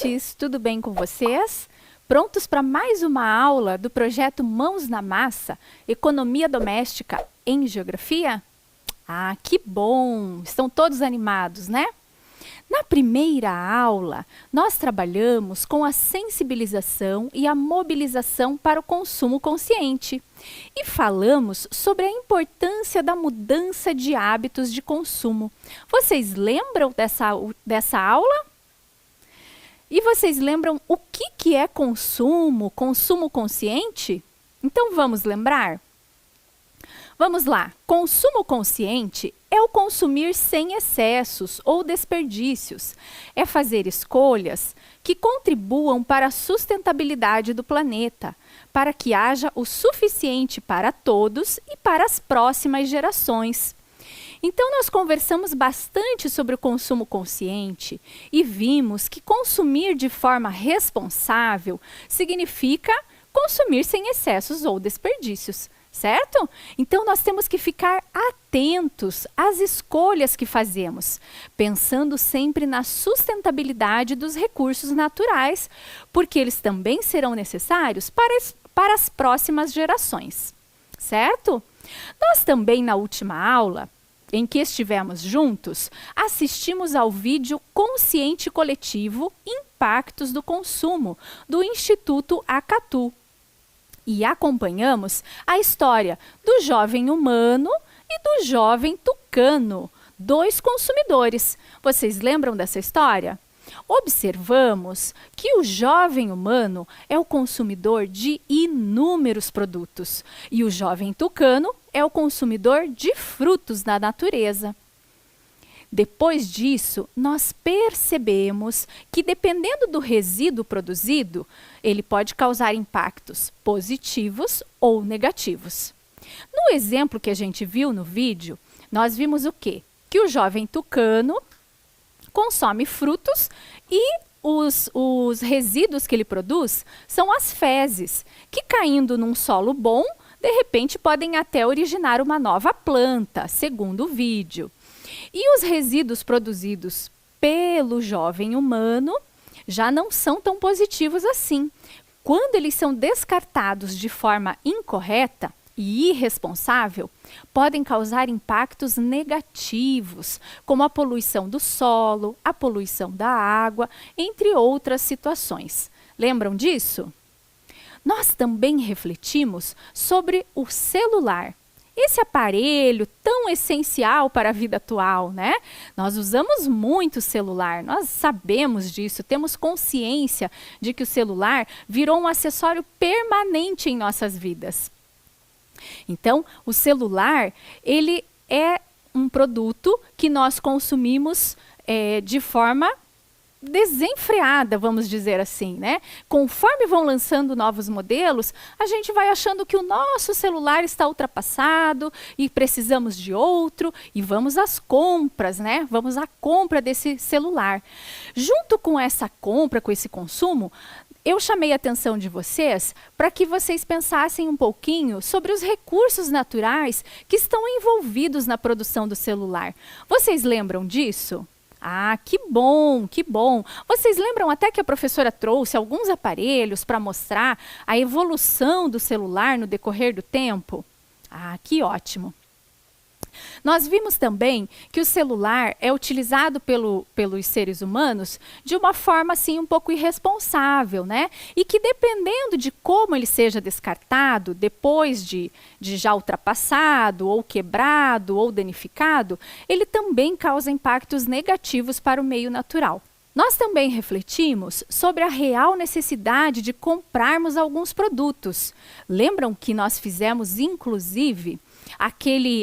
ouvintes! Tudo bem com vocês? Prontos para mais uma aula do projeto Mãos na Massa, Economia Doméstica em Geografia? Ah, que bom! Estão todos animados, né? Na primeira aula, nós trabalhamos com a sensibilização e a mobilização para o consumo consciente e falamos sobre a importância da mudança de hábitos de consumo. Vocês lembram dessa aula? E vocês lembram o que é consumo consciente? Então vamos lembrar? Vamos lá, consumo consciente é o consumir sem excessos ou desperdícios. É fazer escolhas que contribuam para a sustentabilidade do planeta, para que haja o suficiente para todos e para as próximas gerações. Então, nós conversamos bastante sobre o consumo consciente e vimos que consumir de forma responsável significa consumir sem excessos ou desperdícios. Certo? Então, nós temos que ficar atentos às escolhas que fazemos, pensando sempre na sustentabilidade dos recursos naturais, porque eles também serão necessários para as próximas gerações. Certo? Nós também, na última aula, em que estivemos juntos, assistimos ao vídeo Consciente Coletivo Impactos do Consumo, do Instituto Acatu. E acompanhamos a história do jovem humano e do jovem tucano, dois consumidores. Vocês lembram dessa história? Observamos que o jovem humano é o consumidor de inúmeros produtos e o jovem tucano é o consumidor de frutos da natureza. Depois disso, nós percebemos que, dependendo do resíduo produzido, ele pode causar impactos positivos ou negativos. No exemplo que a gente viu no vídeo, nós vimos o quê? Que o jovem tucano consome frutos e os resíduos que ele produz são as fezes, que caindo num solo bom, de repente podem até originar uma nova planta, segundo o vídeo. E os resíduos produzidos pelo jovem humano já não são tão positivos assim. Quando eles são descartados de forma incorreta e irresponsável, podem causar impactos negativos, como a poluição do solo, a poluição da água, entre outras situações. Lembram disso? Nós também refletimos sobre o celular. Esse aparelho tão essencial para a vida atual, né? Nós usamos muito o celular, nós sabemos disso, temos consciência de que o celular virou um acessório permanente em nossas vidas. Então, o celular, ele é um produto que nós consumimos de forma desenfreada, vamos dizer assim, né? Conforme vão lançando novos modelos, a gente vai achando que o nosso celular está ultrapassado e precisamos de outro e vamos às compras, né? Vamos à compra desse celular. Junto com essa compra, com esse consumo, eu chamei a atenção de vocês para que vocês pensassem um pouquinho sobre os recursos naturais que estão envolvidos na produção do celular. Vocês lembram disso? Ah, que bom, que bom. Vocês lembram até que a professora trouxe alguns aparelhos para mostrar a evolução do celular no decorrer do tempo? Ah, que ótimo. Nós vimos também que o celular é utilizado pelos seres humanos de uma forma assim um pouco irresponsável, né? E que dependendo de como ele seja descartado, depois de já ultrapassado, ou quebrado, ou danificado, ele também causa impactos negativos para o meio natural. Nós também refletimos sobre a real necessidade de comprarmos alguns produtos. Lembram que nós fizemos, inclusive,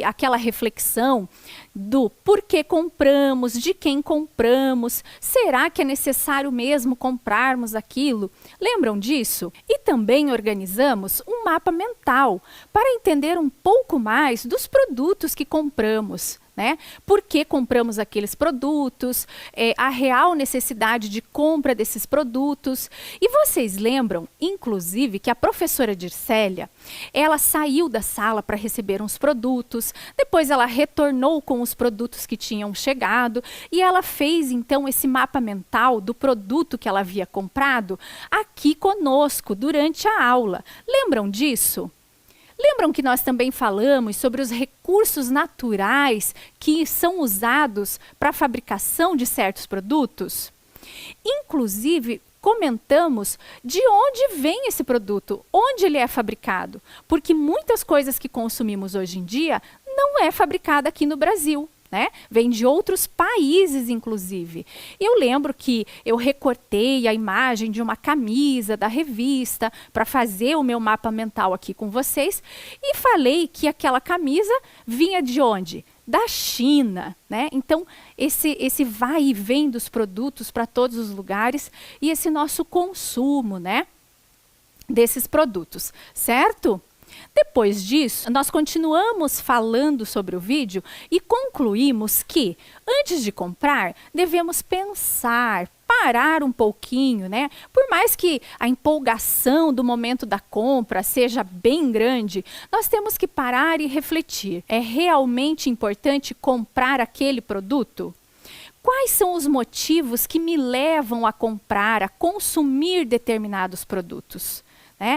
aquela reflexão do porquê compramos, de quem compramos, será que é necessário mesmo comprarmos aquilo? Lembram disso? E também organizamos um mapa mental para entender um pouco mais dos produtos que compramos. né? Por que compramos aqueles produtos, a real necessidade de compra desses produtos. E vocês lembram, inclusive, que a professora Dircélia, ela saiu da sala para receber uns produtos, depois ela retornou com os produtos que tinham chegado e ela fez, então, esse mapa mental do produto que ela havia comprado aqui conosco durante a aula. Lembram disso? Lembram que nós também falamos sobre os recursos naturais que são usados para a fabricação de certos produtos? Inclusive, comentamos de onde vem esse produto, onde ele é fabricado, porque muitas coisas que consumimos hoje em dia não é fabricada aqui no Brasil. Né? Vem de outros países, inclusive. Eu lembro que eu recortei a imagem de uma camisa da revista para fazer o meu mapa mental aqui com vocês e falei que aquela camisa vinha de onde? Da China, né? Então, esse vai e vem dos produtos para todos os lugares e esse nosso consumo, né? Desses produtos, certo? Depois disso, nós continuamos falando sobre o vídeo e concluímos que, antes de comprar, devemos pensar, parar um pouquinho, né? Por mais que a empolgação do momento da compra seja bem grande, nós temos que parar e refletir. É realmente importante comprar aquele produto? Quais são os motivos que me levam a comprar, a consumir determinados produtos?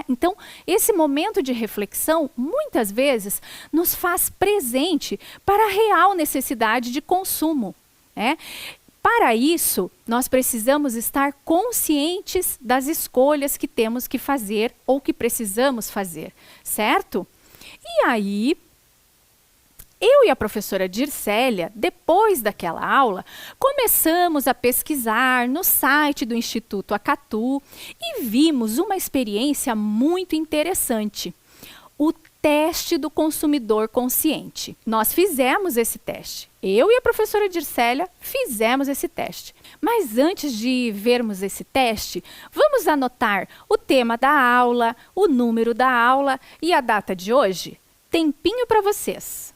Então, esse momento de reflexão, muitas vezes, nos faz presente para a real necessidade de consumo. Para isso, nós precisamos estar conscientes das escolhas que temos que fazer ou que precisamos fazer, certo? E aí, eu e a professora Dircélia, depois daquela aula, começamos a pesquisar no site do Instituto Acatu e vimos uma experiência muito interessante, o teste do consumidor consciente. Nós fizemos esse teste. Eu e a professora Dircélia fizemos esse teste. Mas antes de vermos esse teste, vamos anotar o tema da aula, o número da aula e a data de hoje? Tempinho para vocês.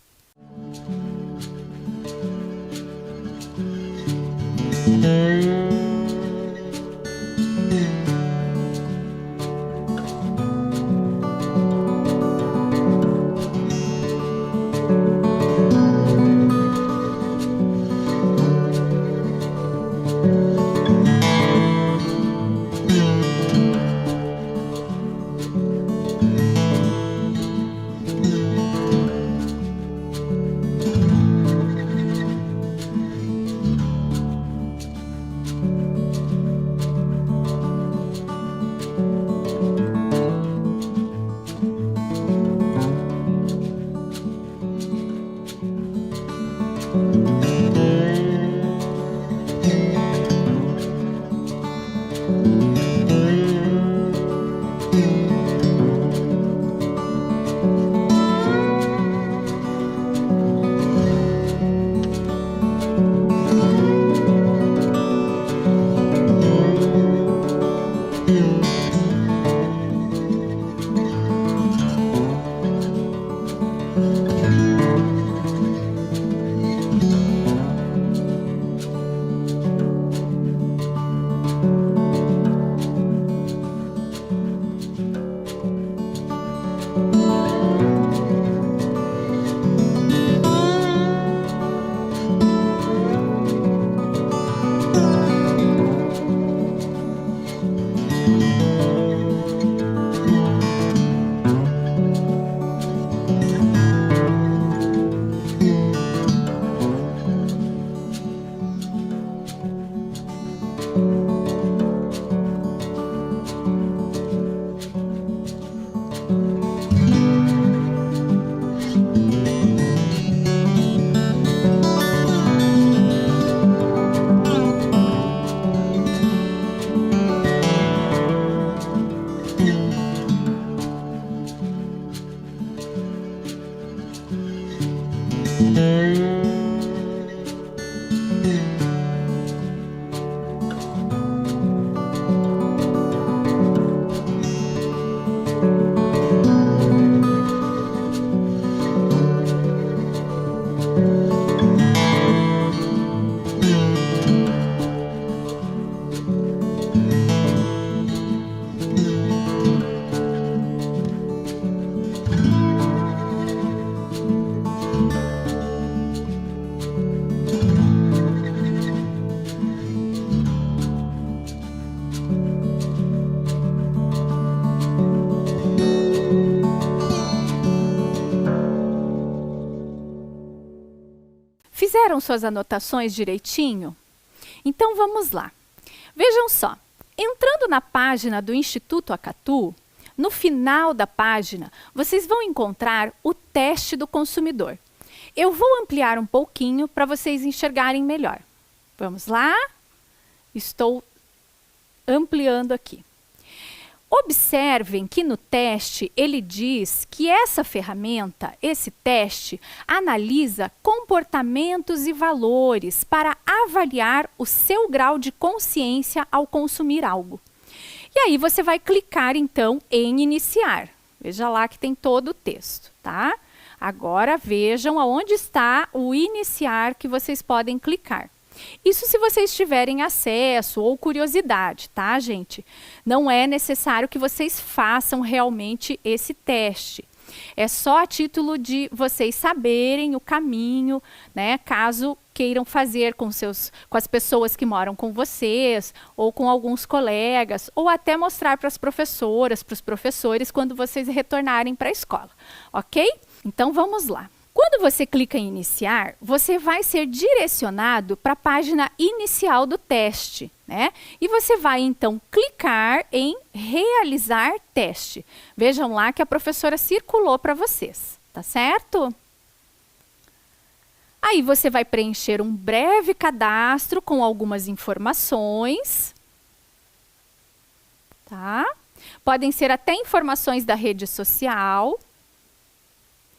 Fizeram suas anotações direitinho? Então vamos lá. Vejam só, entrando na página do Instituto Acatu, no final da página, vocês vão encontrar o teste do consumidor. Eu vou ampliar um pouquinho para vocês enxergarem melhor. Vamos lá? Estou ampliando aqui. Observem que no teste ele diz que essa ferramenta, esse teste, analisa comportamentos e valores para avaliar o seu grau de consciência ao consumir algo. E aí você vai clicar então em iniciar. Veja lá que tem todo o texto, tá? Agora vejam aonde está o iniciar que vocês podem clicar. Isso se vocês tiverem acesso ou curiosidade, tá, gente? Não é necessário que vocês façam realmente esse teste. É só a título de vocês saberem o caminho, né? Caso queiram fazer com as pessoas que moram com vocês, ou com alguns colegas, ou até mostrar para as professoras, para os professores, quando vocês retornarem para a escola, ok? Então vamos lá. Quando você clica em iniciar, você vai ser direcionado para a página inicial do teste, né? E você vai então clicar em realizar teste. Vejam lá que a professora circulou para vocês, tá certo? Aí você vai preencher um breve cadastro com algumas informações, tá? Podem ser até informações da rede social.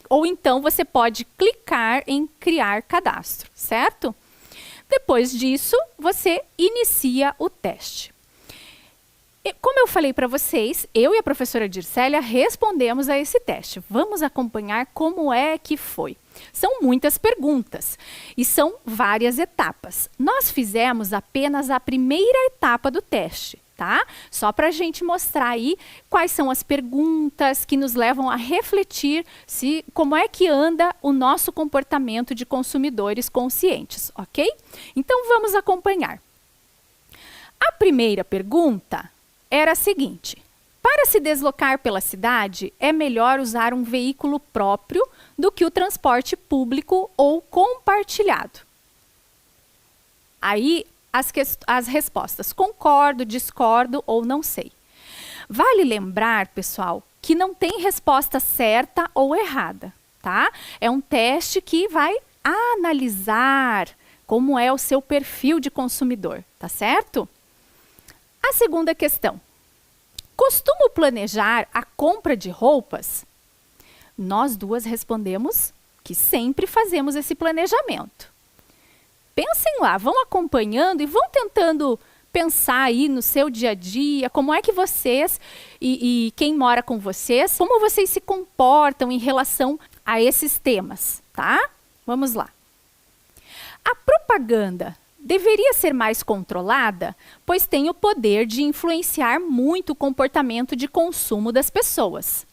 Ou então você pode clicar em criar cadastro, certo? Depois disso, você inicia o teste. E, como eu falei para vocês, eu e a professora Dircélia respondemos a esse teste. Vamos acompanhar como é que foi. São muitas perguntas e são várias etapas. Nós fizemos apenas a primeira etapa do teste, tá? Só para a gente mostrar aí quais são as perguntas que nos levam a refletir como é que anda o nosso comportamento de consumidores conscientes, ok? Então vamos acompanhar. A primeira pergunta era a seguinte: para se deslocar pela cidade, é melhor usar um veículo próprio do que o transporte público ou compartilhado? Aí as respostas: concordo, discordo ou não sei. Vale lembrar, pessoal, que não tem resposta certa ou errada, tá? É um teste que vai analisar como é o seu perfil de consumidor, tá certo? A segunda questão: costumo planejar a compra de roupas? Nós duas respondemos que sempre fazemos esse planejamento. Pensem lá, vão acompanhando e vão tentando pensar aí no seu dia a dia, como é que vocês e quem mora com vocês, como vocês se comportam em relação a esses temas, tá? Vamos lá. A propaganda deveria ser mais controlada, pois tem o poder de influenciar muito o comportamento de consumo das pessoas.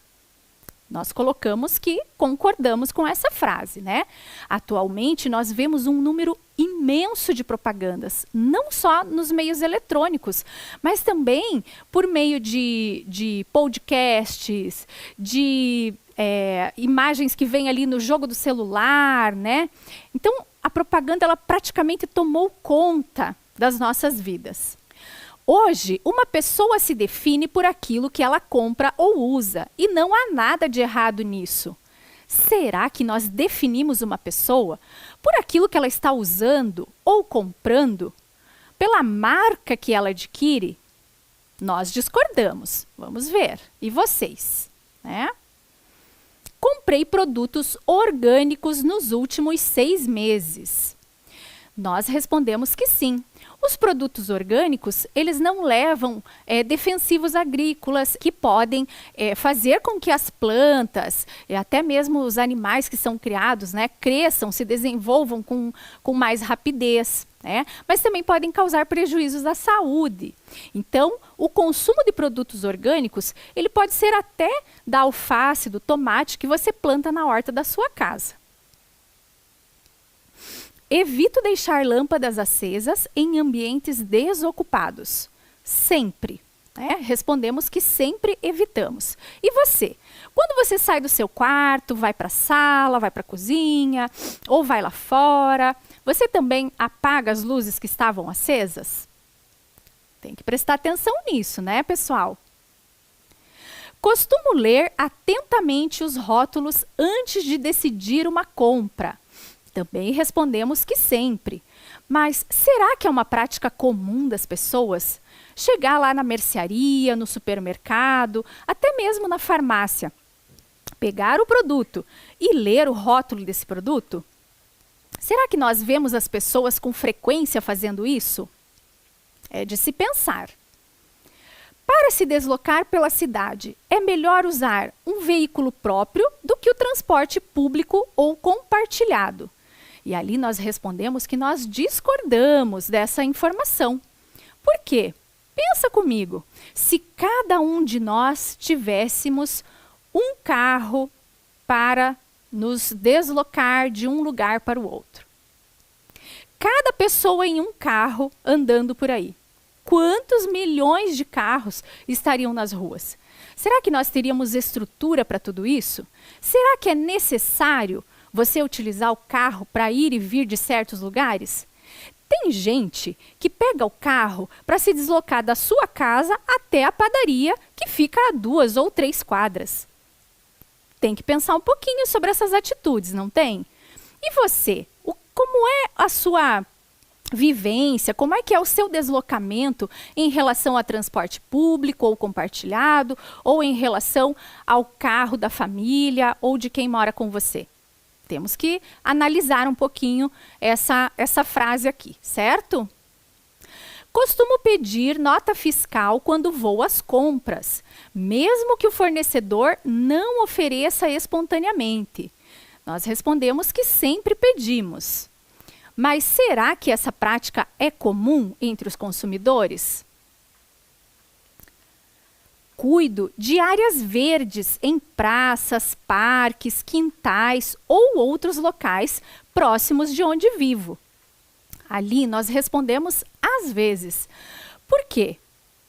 Nós colocamos que concordamos com essa frase, né? Atualmente, nós vemos um número imenso de propagandas, não só nos meios eletrônicos, mas também por meio de podcasts, de imagens que vêm ali no jogo do celular, né? Então, a propaganda, ela praticamente tomou conta das nossas vidas. Hoje, uma pessoa se define por aquilo que ela compra ou usa, e não há nada de errado nisso. Será que nós definimos uma pessoa por aquilo que ela está usando ou comprando? Pela marca que ela adquire? Nós discordamos. Vamos ver. E vocês? Né? Comprei produtos orgânicos nos últimos 6 meses. Nós respondemos que sim. Os produtos orgânicos, eles não levam defensivos agrícolas que podem fazer com que as plantas, e até mesmo os animais que são criados, né, cresçam, se desenvolvam com mais rapidez, né? Mas também podem causar prejuízos à saúde. Então, o consumo de produtos orgânicos, ele pode ser até da alface, do tomate que você planta na horta da sua casa. Evito deixar lâmpadas acesas em ambientes desocupados. Sempre. né? Respondemos que sempre evitamos. E você? Quando você sai do seu quarto, vai para a sala, vai para a cozinha, ou vai lá fora, você também apaga as luzes que estavam acesas? Tem que prestar atenção nisso, né, pessoal? Costumo ler atentamente os rótulos antes de decidir uma compra. Também respondemos que sempre. Mas será que é uma prática comum das pessoas? Chegar lá na mercearia, no supermercado, até mesmo na farmácia, pegar o produto e ler o rótulo desse produto? Será que nós vemos as pessoas com frequência fazendo isso? É de se pensar. Para se deslocar pela cidade, é melhor usar um veículo próprio do que o transporte público ou compartilhado. E ali nós respondemos que nós discordamos dessa informação. Por quê? Pensa comigo, se cada um de nós tivéssemos um carro para nos deslocar de um lugar para o outro. Cada pessoa em um carro andando por aí. Quantos milhões de carros estariam nas ruas? Será que nós teríamos estrutura para tudo isso? Será que é necessário você utilizar o carro para ir e vir de certos lugares? Tem gente que pega o carro para se deslocar da sua casa até a padaria, que fica a 2 ou 3 quadras. Tem que pensar um pouquinho sobre essas atitudes, não tem? E você? Como é a sua vivência? Como é que é o seu deslocamento em relação a transporte público ou compartilhado, ou em relação ao carro da família ou de quem mora com você? Temos que analisar um pouquinho essa frase aqui, certo? Costumo pedir nota fiscal quando vou às compras, mesmo que o fornecedor não ofereça espontaneamente. Nós respondemos que sempre pedimos. Mas será que essa prática é comum entre os consumidores? Cuido de áreas verdes em praças, parques, quintais ou outros locais próximos de onde vivo. Ali nós respondemos às vezes. Por quê?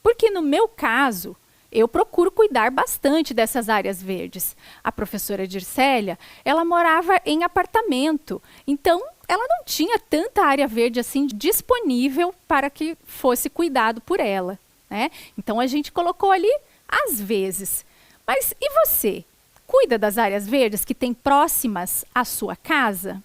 Porque no meu caso, eu procuro cuidar bastante dessas áreas verdes. A professora Dircélia, ela morava em apartamento, então ela não tinha tanta área verde assim disponível para que fosse cuidado por ela, né? Então a gente colocou ali às vezes. Mas e você? Cuida das áreas verdes que tem próximas à sua casa?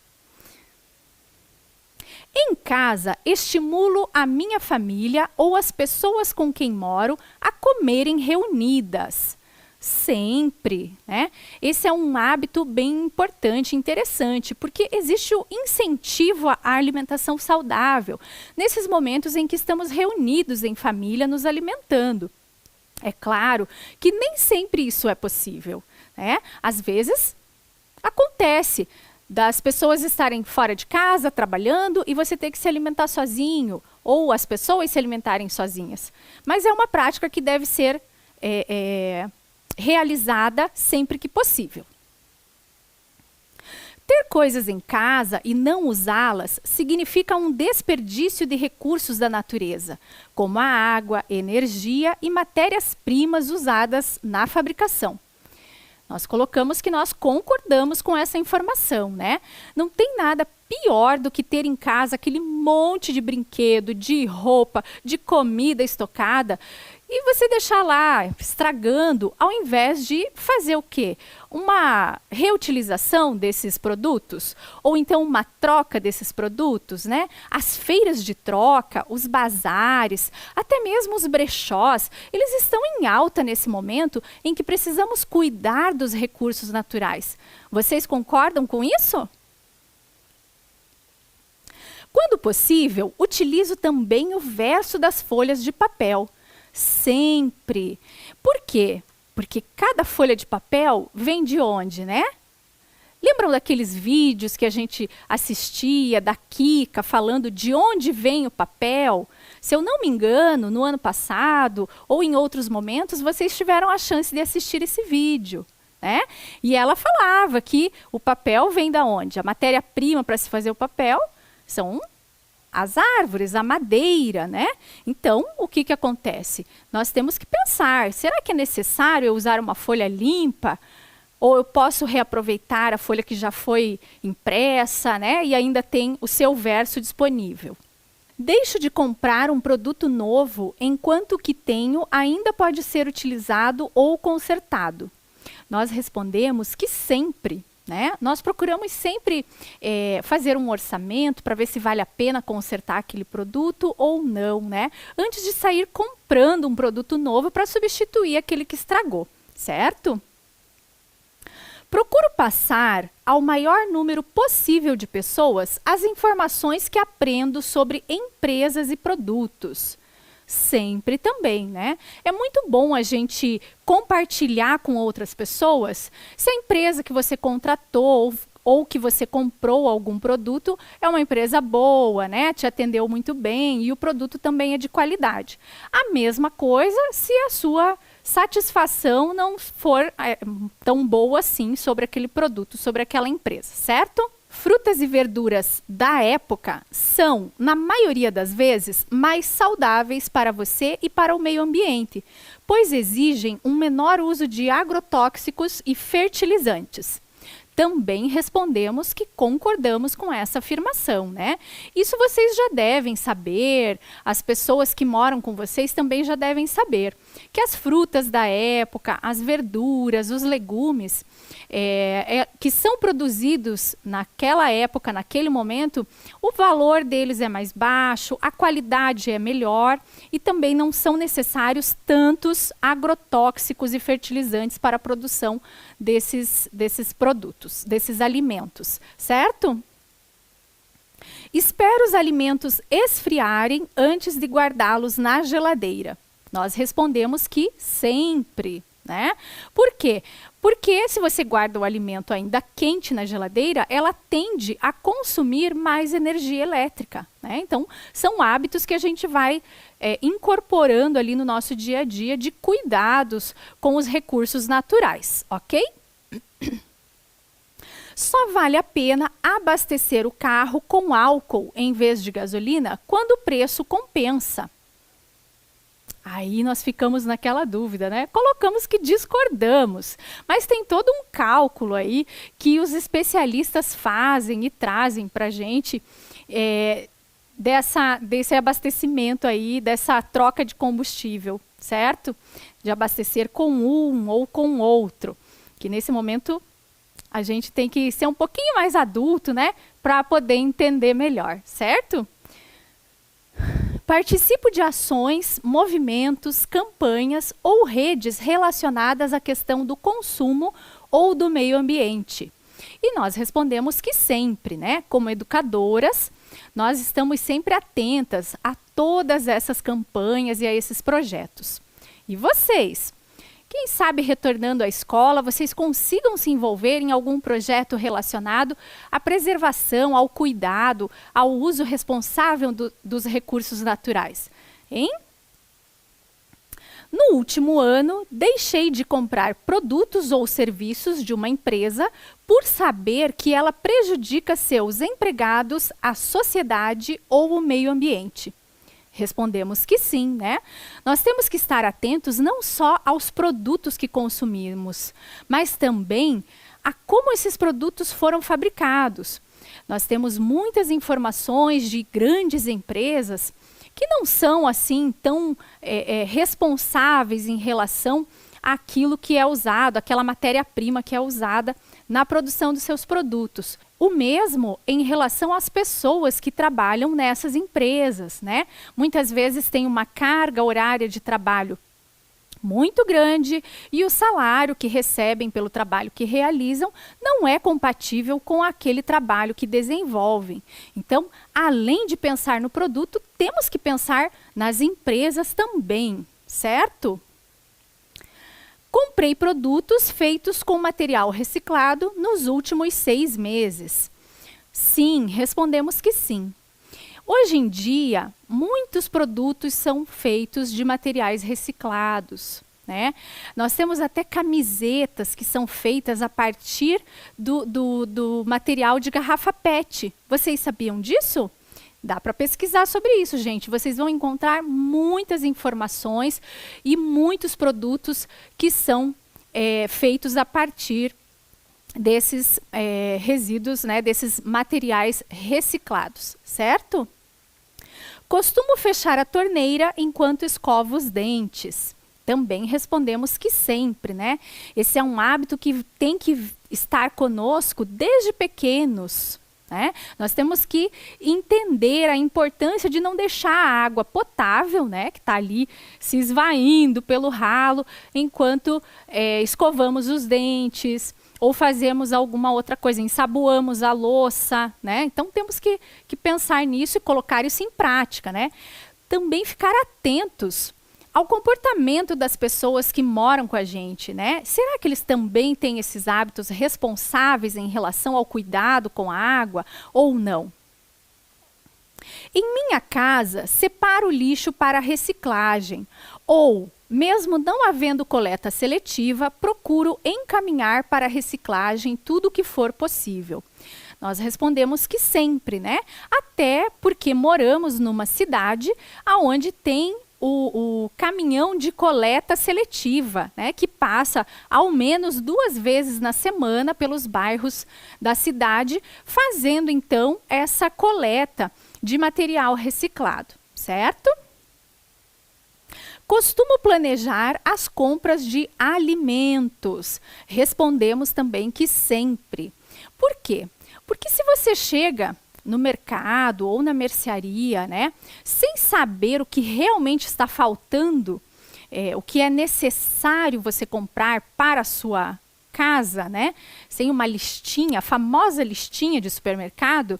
Em casa, estimulo a minha família ou as pessoas com quem moro a comerem reunidas. Sempre, né? Esse é um hábito bem importante, interessante, porque existe o incentivo à alimentação saudável nesses momentos em que estamos reunidos em família nos alimentando. É claro que nem sempre isso é possível, né? Às vezes acontece das pessoas estarem fora de casa, trabalhando, e você ter que se alimentar sozinho, ou as pessoas se alimentarem sozinhas. Mas é uma prática que deve ser realizada sempre que possível. Ter coisas em casa e não usá-las significa um desperdício de recursos da natureza, como a água, energia e matérias-primas usadas na fabricação. Nós colocamos que nós concordamos com essa informação, né? Não tem nada pior do que ter em casa aquele monte de brinquedo, de roupa, de comida estocada e você deixar lá estragando, ao invés de fazer o quê? Uma reutilização desses produtos, ou então uma troca desses produtos, né? As feiras de troca, os bazares, até mesmo os brechós, eles estão em alta nesse momento em que precisamos cuidar dos recursos naturais. Vocês concordam com isso? Quando possível, utilizo também o verso das folhas de papel. Sempre. Por quê? Porque cada folha de papel vem de onde, né? Lembram daqueles vídeos que a gente assistia da Kika falando de onde vem o papel? Se eu não me engano, no ano passado ou em outros momentos, vocês tiveram a chance de assistir esse vídeo, né? E ela falava que o papel vem da onde? A matéria-prima para se fazer o papel são as árvores, a madeira, né? Então, o que que acontece? Nós temos que pensar, será que é necessário eu usar uma folha limpa? Ou eu posso reaproveitar a folha que já foi impressa, né? E ainda tem o seu verso disponível. Deixo de comprar um produto novo enquanto o que tenho ainda pode ser utilizado ou consertado. Nós respondemos que sempre, né? Nós procuramos sempre fazer um orçamento para ver se vale a pena consertar aquele produto ou não, né? Antes de sair comprando um produto novo para substituir aquele que estragou, certo? Procuro passar ao maior número possível de pessoas as informações que aprendo sobre empresas e produtos. Sempre também, né? É muito bom a gente compartilhar com outras pessoas se a empresa que você contratou ou que você comprou algum produto é uma empresa boa, né? Te atendeu muito bem e o produto também é de qualidade. A mesma coisa se a sua satisfação não for tão boa assim sobre aquele produto, sobre aquela empresa, certo? Frutas e verduras da época são, na maioria das vezes, mais saudáveis para você e para o meio ambiente, pois exigem um menor uso de agrotóxicos e fertilizantes. Também respondemos que concordamos com essa afirmação, né? Isso vocês já devem saber, as pessoas que moram com vocês também já devem saber, que as frutas da época, as verduras, os legumes, que são produzidos naquela época, naquele momento, o valor deles é mais baixo, a qualidade é melhor e também não são necessários tantos agrotóxicos e fertilizantes para a produção desses produtos, desses alimentos, certo? Espero os alimentos esfriarem antes de guardá-los na geladeira. Nós respondemos que sempre, né? Por quê? Porque se você guarda o alimento ainda quente na geladeira, ela tende a consumir mais energia elétrica, né? Então, são hábitos que a gente vai incorporando ali no nosso dia a dia de cuidados com os recursos naturais, ok? Só vale a pena abastecer o carro com álcool em vez de gasolina quando o preço compensa. Aí nós ficamos naquela dúvida, né? Colocamos que discordamos, mas tem todo um cálculo aí que os especialistas fazem e trazem para a gente desse abastecimento aí, dessa troca de combustível, certo? De abastecer com um ou com outro, que nesse momento a gente tem que ser um pouquinho mais adulto, né? Para poder entender melhor, certo? Participo de ações, movimentos, campanhas ou redes relacionadas à questão do consumo ou do meio ambiente. E nós respondemos que sempre, né? Como educadoras, nós estamos sempre atentas a todas essas campanhas e a esses projetos. E vocês? Quem sabe, retornando à escola, vocês consigam se envolver em algum projeto relacionado à preservação, ao cuidado, ao uso responsável dos recursos naturais, hein? No último ano, deixei de comprar produtos ou serviços de uma empresa por saber que ela prejudica seus empregados, a sociedade ou o meio ambiente. Respondemos que sim, né? Nós temos que estar atentos não só aos produtos que consumimos, mas também a como esses produtos foram fabricados. Nós temos muitas informações de grandes empresas que não são assim tão responsáveis em relação àquilo que é usado, aquela matéria-prima que é usada na produção dos seus produtos. O mesmo em relação às pessoas que trabalham nessas empresas, né? Muitas vezes tem uma carga horária de trabalho muito grande e o salário que recebem pelo trabalho que realizam não é compatível com aquele trabalho que desenvolvem. Então, além de pensar no produto, temos que pensar nas empresas também, certo? Comprei produtos feitos com material reciclado nos últimos 6 meses. Sim, respondemos que sim. Hoje em dia, muitos produtos são feitos de materiais reciclados, né? Nós temos até camisetas que são feitas a partir do material de garrafa PET. Vocês sabiam disso? Dá para pesquisar sobre isso, gente. Vocês vão encontrar muitas informações e muitos produtos que são feitos a partir desses resíduos, né, desses materiais reciclados, certo? Costumo fechar a torneira enquanto escovo os dentes. Também respondemos que sempre, né? Esse é um hábito que tem que estar conosco desde pequenos, né? Nós temos que entender a importância de não deixar a água potável, né, que está ali se esvaindo pelo ralo, enquanto escovamos os dentes ou fazemos alguma outra coisa, ensaboamos a louça, né? Então temos que pensar nisso e colocar isso em prática, né? Também ficar atentos ao comportamento das pessoas que moram com a gente, né? Será que eles também têm esses hábitos responsáveis em relação ao cuidado com a água ou não? Em minha casa, separo o lixo para reciclagem ou, mesmo não havendo coleta seletiva, procuro encaminhar para reciclagem tudo o que for possível. Nós respondemos que sempre, né? Até porque moramos numa cidade onde tem o caminhão de coleta seletiva, né, que passa ao menos 2 vezes na semana pelos bairros da cidade, fazendo então essa coleta de material reciclado, certo? Costumo planejar as compras de alimentos. Respondemos também que sempre. Por quê? Porque se você chega no mercado ou na mercearia, né, sem saber o que realmente está faltando, o que é necessário você comprar para a sua casa, né, sem uma listinha, a famosa listinha de supermercado,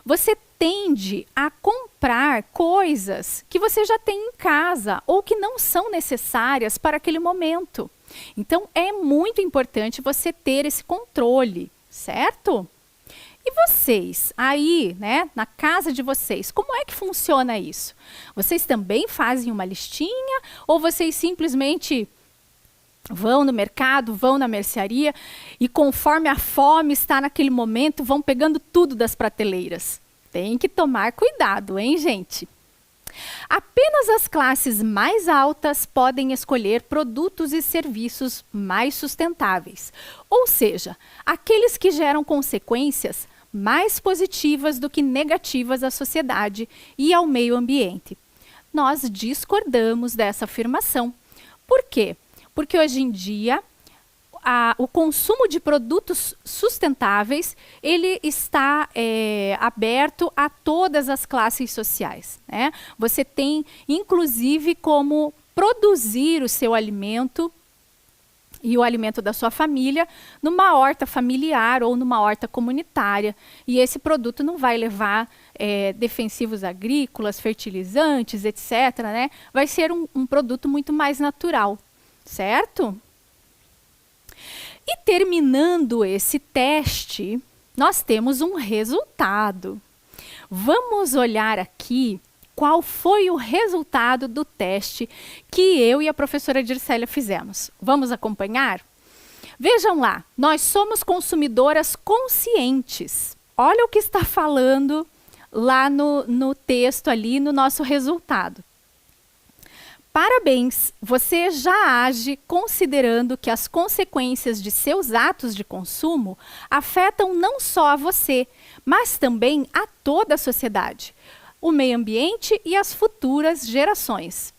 você tende a comprar coisas que você já tem em casa ou que não são necessárias para aquele momento. Então, é muito importante você ter esse controle, certo? E vocês, aí, né, na casa de vocês, como é que funciona isso? Vocês também fazem uma listinha ou vocês simplesmente vão no mercado, vão na mercearia e conforme a fome está naquele momento, vão pegando tudo das prateleiras? Tem que tomar cuidado, hein, gente? Apenas as classes mais altas podem escolher produtos e serviços mais sustentáveis, ou seja, aqueles que geram consequências mais positivas do que negativas à sociedade e ao meio ambiente. Nós discordamos dessa afirmação. Por quê? Porque hoje em dia o consumo de produtos sustentáveis ele está aberto a todas as classes sociais, né? Você tem, inclusive, como produzir o seu alimento e o alimento da sua família numa horta familiar ou numa horta comunitária. E esse produto não vai levar defensivos agrícolas, fertilizantes, etc., né? Vai ser um produto muito mais natural, certo? E terminando esse teste, nós temos um resultado. Vamos olhar aqui qual foi o resultado do teste que eu e a professora Dircélia fizemos. Vamos acompanhar? Vejam lá, nós somos consumidoras conscientes. Olha o que está falando lá no texto ali, no nosso resultado. Parabéns, você já age considerando que as consequências de seus atos de consumo afetam não só a você, mas também a toda a sociedade, o meio ambiente e as futuras gerações.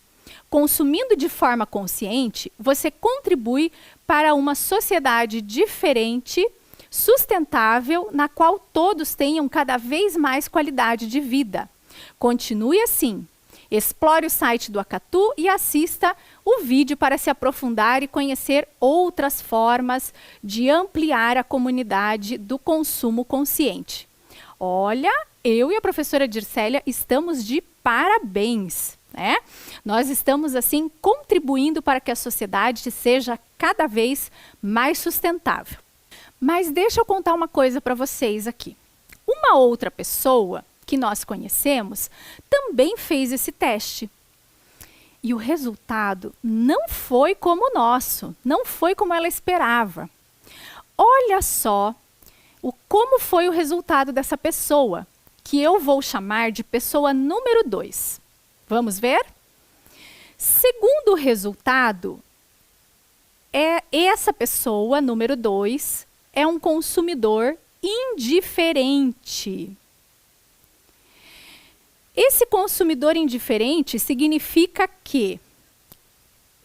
Consumindo de forma consciente, você contribui para uma sociedade diferente, sustentável, na qual todos tenham cada vez mais qualidade de vida. Continue assim. Explore o site do Acatu e assista o vídeo para se aprofundar e conhecer outras formas de ampliar a comunidade do consumo consciente. Olha, eu e a professora Dircélia estamos de parabéns, né? Nós estamos, assim, contribuindo para que a sociedade seja cada vez mais sustentável. Mas deixa eu contar uma coisa para vocês aqui. Uma outra pessoa que nós conhecemos também fez esse teste. E o resultado não foi como o nosso, não foi como ela esperava. Olha só como foi o resultado dessa pessoa, que eu vou chamar de pessoa número 2. Vamos ver? Segundo o resultado, essa pessoa número 2 é um consumidor indiferente. Esse consumidor indiferente significa que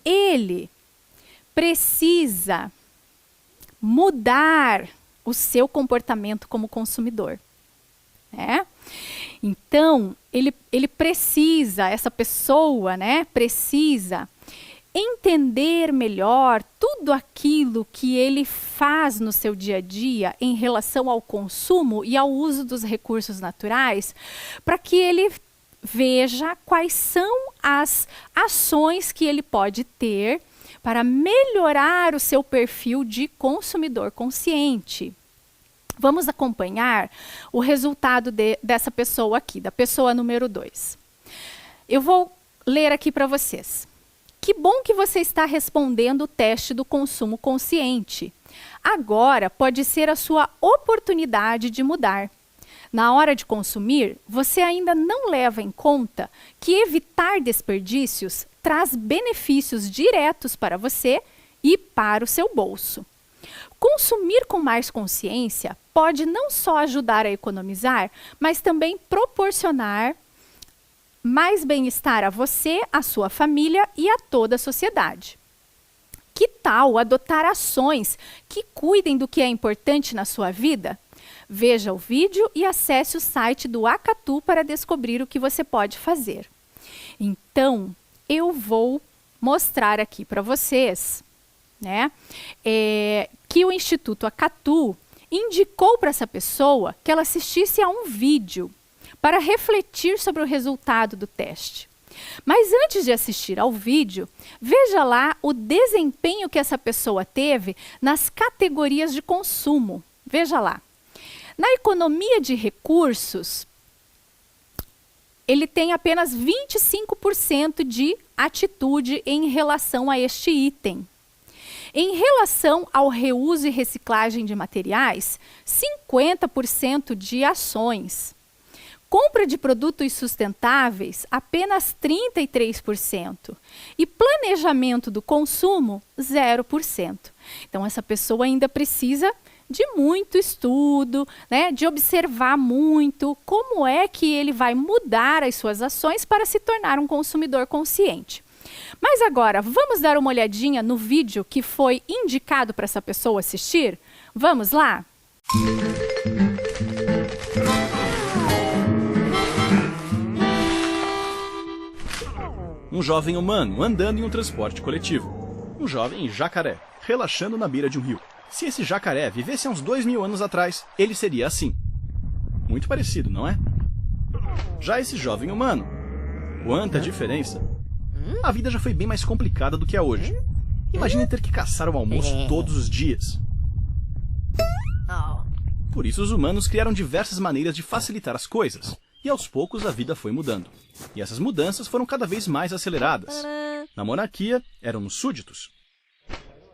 ele precisa mudar o seu comportamento como consumidor, né? Então, ele precisa, essa pessoa, né, precisa entender melhor tudo aquilo que ele faz no seu dia a dia em relação ao consumo e ao uso dos recursos naturais, para que ele veja quais são as ações que ele pode ter para melhorar o seu perfil de consumidor consciente. Vamos acompanhar o resultado dessa pessoa aqui, da pessoa número 2. Eu vou ler aqui para vocês. Que bom que você está respondendo o teste do consumo consciente. Agora pode ser a sua oportunidade de mudar. Na hora de consumir, você ainda não leva em conta que evitar desperdícios traz benefícios diretos para você e para o seu bolso. Consumir com mais consciência pode não só ajudar a economizar, mas também proporcionar mais bem-estar a você, a sua família e a toda a sociedade. Que tal adotar ações que cuidem do que é importante na sua vida? Veja o vídeo e acesse o site do Acatu para descobrir o que você pode fazer. Então, eu vou mostrar aqui para vocês, né, que o Instituto Acatu indicou para essa pessoa que ela assistisse a um vídeo para refletir sobre o resultado do teste. Mas antes de assistir ao vídeo, veja lá o desempenho que essa pessoa teve nas categorias de consumo. Veja lá. Na economia de recursos, ele tem apenas 25% de atitude em relação a este item. Em relação ao reuso e reciclagem de materiais, 50% de ações. Compra de produtos sustentáveis, apenas 33%. E planejamento do consumo, 0%. Então, essa pessoa ainda precisa de muito estudo, né, de observar muito como é que ele vai mudar as suas ações para se tornar um consumidor consciente. Mas agora, vamos dar uma olhadinha no vídeo que foi indicado para essa pessoa assistir? Vamos lá? Um jovem humano andando em um transporte coletivo. Um jovem jacaré, relaxando na beira de um rio. Se esse jacaré vivesse há uns 2000 anos atrás, ele seria assim. Muito parecido, não é? Já esse jovem humano, quanta diferença! A vida já foi bem mais complicada do que é hoje. Imagine ter que caçar o almoço todos os dias. Por isso os humanos criaram diversas maneiras de facilitar as coisas. E aos poucos a vida foi mudando. E essas mudanças foram cada vez mais aceleradas. Na monarquia, éramos súditos.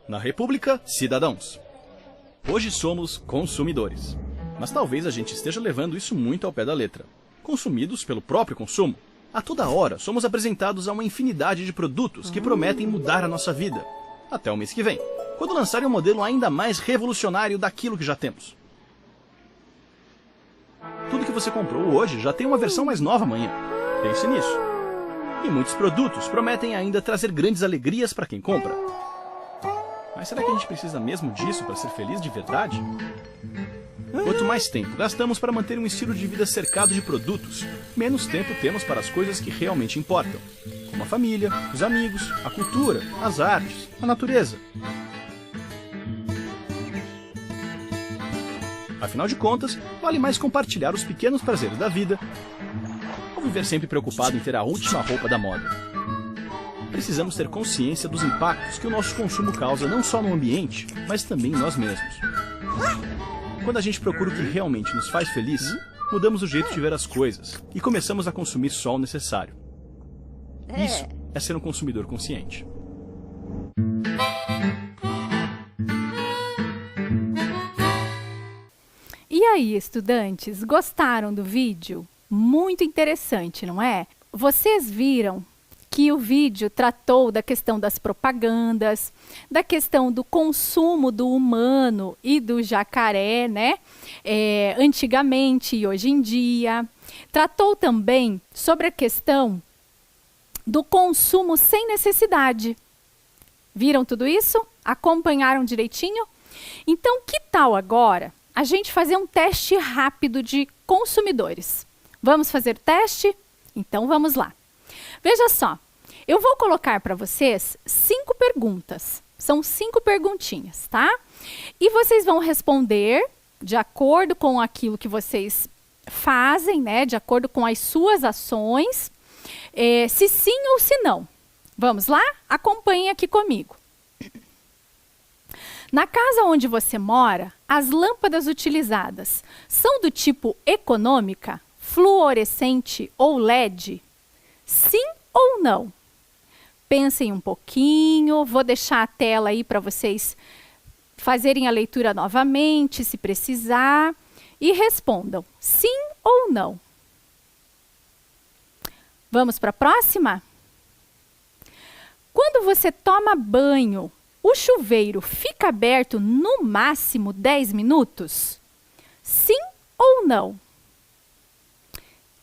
Na república, cidadãos. Hoje somos consumidores. Mas talvez a gente esteja levando isso muito ao pé da letra. Consumidos pelo próprio consumo. A toda hora somos apresentados a uma infinidade de produtos que prometem mudar a nossa vida. Até o mês que vem, quando lançarem um modelo ainda mais revolucionário daquilo que já temos. Tudo que você comprou hoje já tem uma versão mais nova amanhã. Pense nisso. E muitos produtos prometem ainda trazer grandes alegrias para quem compra. Mas será que a gente precisa mesmo disso para ser feliz de verdade? Quanto mais tempo gastamos para manter um estilo de vida cercado de produtos, menos tempo temos para as coisas que realmente importam, como a família, os amigos, a cultura, as artes, a natureza. Afinal de contas, vale mais compartilhar os pequenos prazeres da vida ou viver sempre preocupado em ter a última roupa da moda. Precisamos ter consciência dos impactos que o nosso consumo causa não só no ambiente, mas também em nós mesmos. Quando a gente procura o que realmente nos faz feliz, mudamos o jeito de ver as coisas e começamos a consumir só o necessário. Isso é ser um consumidor consciente. E aí, estudantes, gostaram do vídeo? Muito interessante, não é? Vocês viram que o vídeo tratou da questão das propagandas, da questão do consumo do humano e do jacaré, né? Antigamente e hoje em dia. Tratou também sobre a questão do consumo sem necessidade. Viram tudo isso? Acompanharam direitinho? Então, que tal agora a gente fazer um teste rápido de consumidores? Vamos fazer o teste? Então, vamos lá. Veja só, eu vou colocar para vocês 5 perguntas. São 5 perguntinhas, tá? E vocês vão responder de acordo com aquilo que vocês fazem, né? De acordo com as suas ações, se sim ou se não. Vamos lá? Acompanhem aqui comigo. Na casa onde você mora, as lâmpadas utilizadas são do tipo econômica, fluorescente ou LED? Sim ou não? Pensem um pouquinho, vou deixar a tela aí para vocês fazerem a leitura novamente, se precisar, e respondam sim ou não. Vamos para a próxima? Quando você toma banho, o chuveiro fica aberto no máximo 10 minutos? Sim ou não?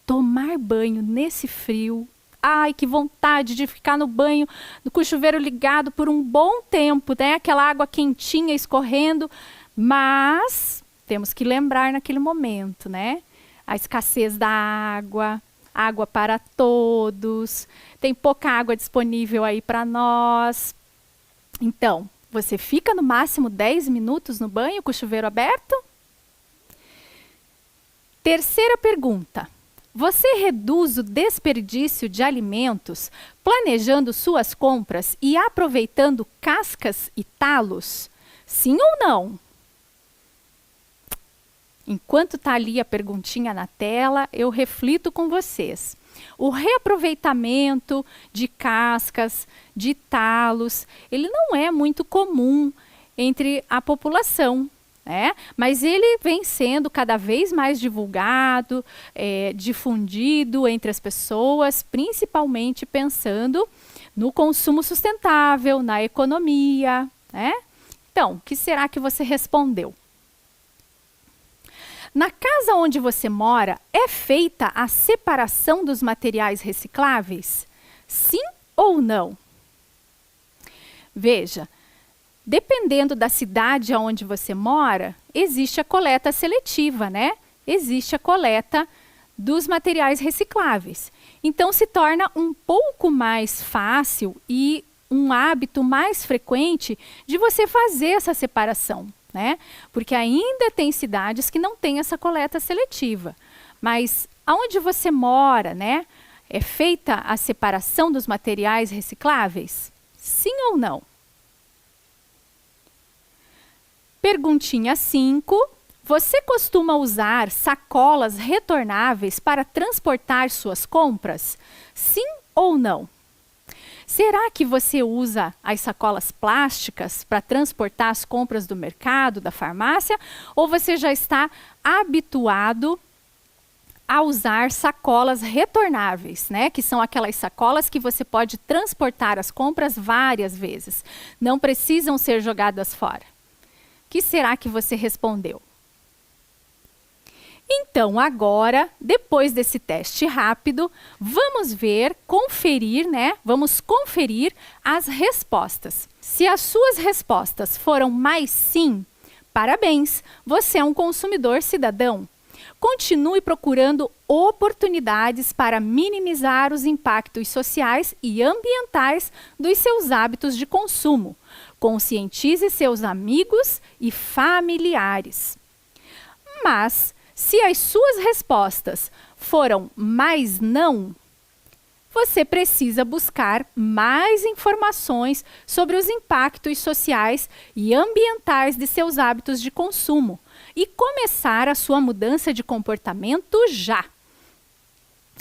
Tomar banho nesse frio. Ai, que vontade de ficar no banho com o chuveiro ligado por um bom tempo, né? Aquela água quentinha escorrendo. Mas temos que lembrar naquele momento, né? A escassez da água, água para todos. Tem pouca água disponível aí para nós. Então, você fica no máximo 10 minutos no banho com o chuveiro aberto? Terceira pergunta. Você reduz o desperdício de alimentos planejando suas compras e aproveitando cascas e talos? Sim ou não? Enquanto está ali a perguntinha na tela, eu reflito com vocês. O reaproveitamento de cascas, de talos, ele não é muito comum entre a população, né? Mas ele vem sendo cada vez mais divulgado, difundido entre as pessoas, principalmente pensando no consumo sustentável, na economia, né? Então, o que será que você respondeu? Na casa onde você mora, é feita a separação dos materiais recicláveis? Sim ou não? Veja, dependendo da cidade onde você mora, existe a coleta seletiva, né? Existe a coleta dos materiais recicláveis. Então, se torna um pouco mais fácil e um hábito mais frequente de você fazer essa separação, né? Porque ainda tem cidades que não têm essa coleta seletiva. Mas aonde você mora, né? É feita a separação dos materiais recicláveis? Sim ou não? Perguntinha 5. Você costuma usar sacolas retornáveis para transportar suas compras? Sim ou não? Será que você usa as sacolas plásticas para transportar as compras do mercado, da farmácia? Ou você já está habituado a usar sacolas retornáveis, né? Que são aquelas sacolas que você pode transportar as compras várias vezes. Não precisam ser jogadas fora. O que será que você respondeu? Então, agora, depois desse teste rápido, vamos conferir, né? Vamos conferir as respostas. Se as suas respostas foram mais sim, parabéns, você é um consumidor cidadão. Continue procurando oportunidades para minimizar os impactos sociais e ambientais dos seus hábitos de consumo. Conscientize seus amigos e familiares. Mas, se as suas respostas foram mais não, você precisa buscar mais informações sobre os impactos sociais e ambientais de seus hábitos de consumo e começar a sua mudança de comportamento já.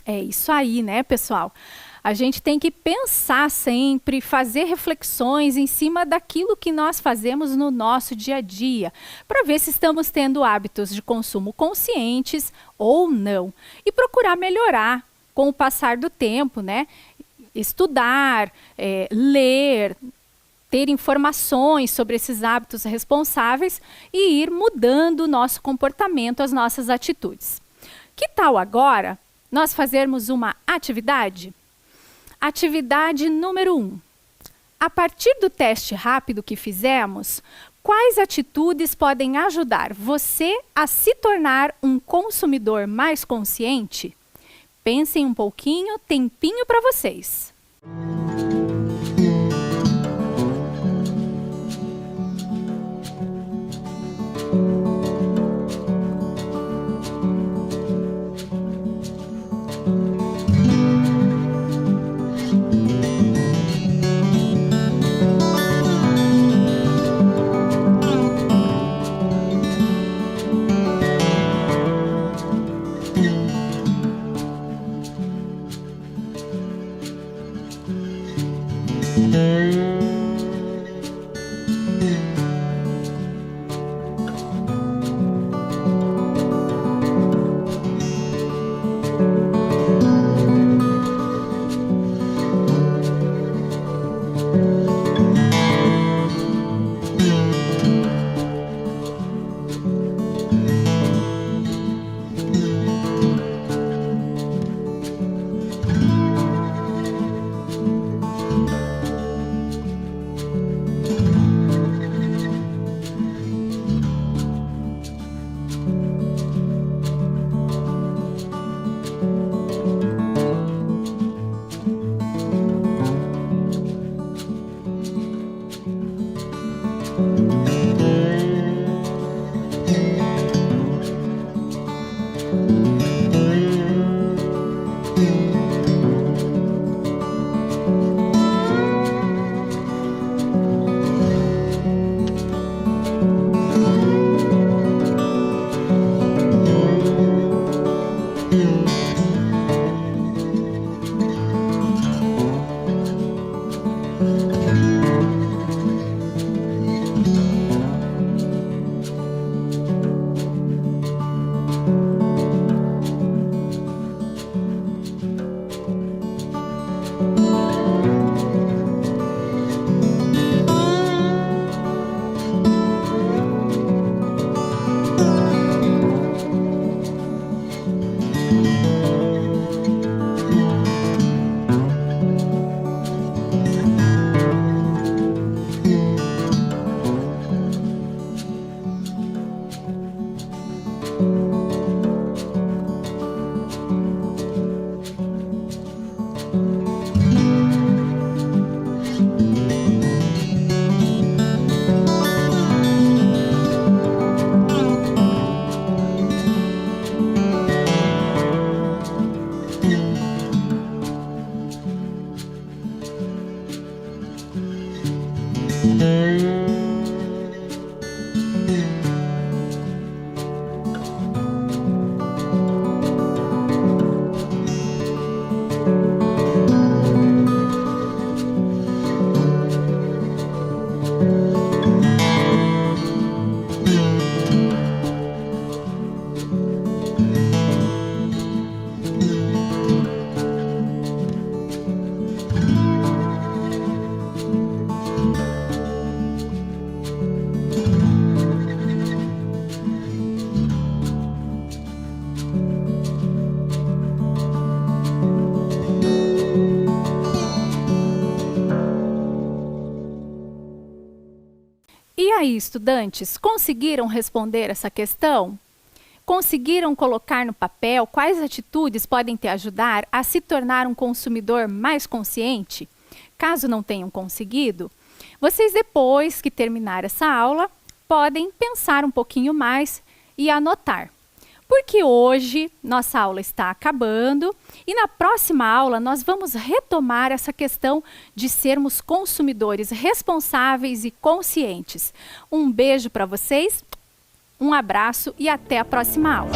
É isso aí, né, pessoal? A gente tem que pensar sempre, fazer reflexões em cima daquilo que nós fazemos no nosso dia a dia, para ver se estamos tendo hábitos de consumo conscientes ou não. E procurar melhorar com o passar do tempo, né? Estudar, ler, ter informações sobre esses hábitos responsáveis e ir mudando o nosso comportamento, as nossas atitudes. Que tal agora nós fazermos uma atividade? Atividade número 1. A partir do teste rápido que fizemos, quais atitudes podem ajudar você a se tornar um consumidor mais consciente? Pensem um pouquinho, tempinho para vocês. E aí, estudantes, conseguiram responder essa questão? Conseguiram colocar no papel quais atitudes podem te ajudar a se tornar um consumidor mais consciente? Caso não tenham conseguido, vocês depois que terminar essa aula, podem pensar um pouquinho mais e anotar. Porque hoje nossa aula está acabando e na próxima aula nós vamos retomar essa questão de sermos consumidores responsáveis e conscientes. Um beijo para vocês, um abraço e até a próxima aula.